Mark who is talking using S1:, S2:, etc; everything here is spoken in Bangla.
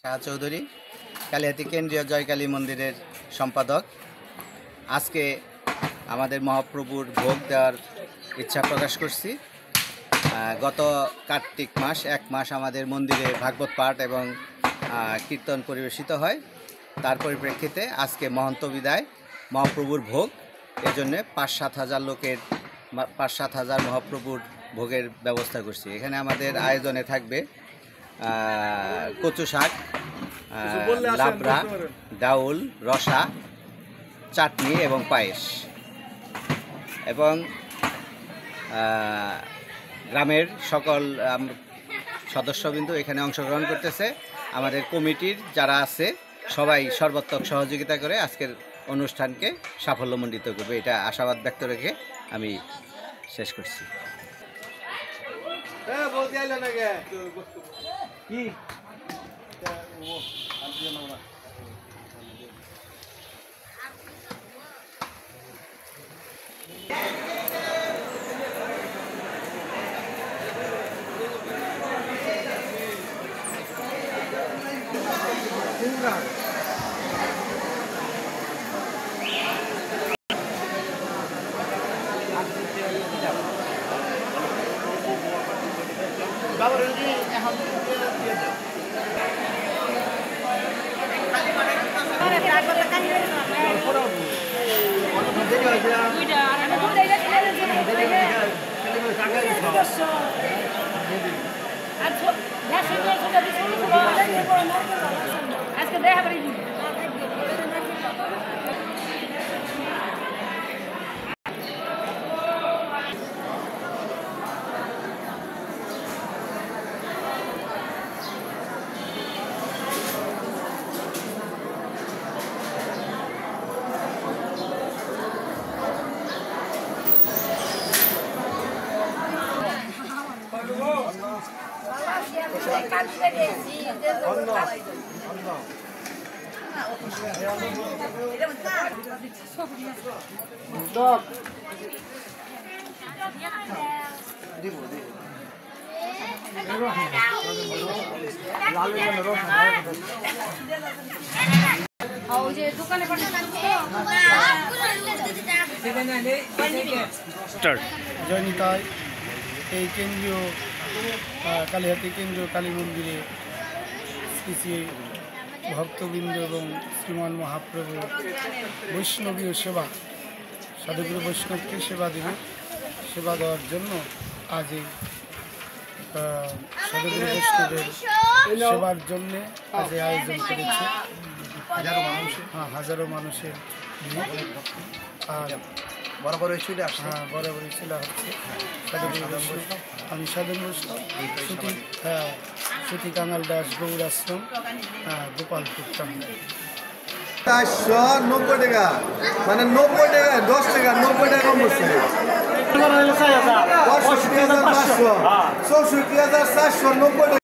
S1: শাহ চৌধুরী, কালিহাতী কেন্দ্রীয় জয়কালী মন্দিরের সম্পাদক। আজকে আমাদের মহাপ্রভুর ভোগ দেওয়ার ইচ্ছা প্রকাশ করছি। গত কার্তিক মাস 1 মাস আমাদের মন্দিরে ভাগবত পাঠ এবং কীর্তন পরিবেশিত হয়। তার পরিপ্রেক্ষিতে আজকে মহন্ত বিদায়, মহাপ্রভুর ভোগ, এজন্য 5-7 হাজার লোকের 5-7 হাজার মহাপ্রভুর ভোগের ব্যবস্থা করছি। এখানে আমাদের আয়োজনে থাকবে কচু শাক, লাবড়া, ডাউল, রসা, চাটনি এবং পায়েস। এবং গ্রামের সকল সদস্যবৃন্দ এখানে অংশগ্রহণ করতেছে। আমাদের কমিটির যারা আছে সবাই সর্বাত্মক সহযোগিতা করে আজকের অনুষ্ঠানকে সাফল্যমণ্ডিত করবে, এটা আশাবাদ ব্যক্ত রেখে আমি শেষ করছি।
S2: আজকে দেখা পারি
S3: জয়নিতায় এই কেন্দ্রীয় কালিহাতী কেন্দ্রীয় কালী মন্দিরে শ্রী শ্রী ভক্তবৃন্দ এবং শ্রীমান মহাপ্রভু বৈষ্ণবীয় সেবা, সাধুগুরু বৈষ্ণবকে সেবা দেবে, সেবা দেওয়ার জন্য আজ এই সাধুগুরু বৈষ্ণবের সেবার জন্যে আজ এই আয়োজন করেছে হাজারো মানুষের আর বরাবরই চলে হচ্ছে সাধুগুরু বৈষ্ণব। আমি সাধু বৈষ্ণব, সুতি কাঙাল দাস গৌর আশ্রম, গোপালপুর, টাঙ্গাইল।
S4: 490 টাকা, মানে 90 টাকা, 10 টাকা 90 টাকা কম হচ্ছে। 65,500, 64,490 টাকা।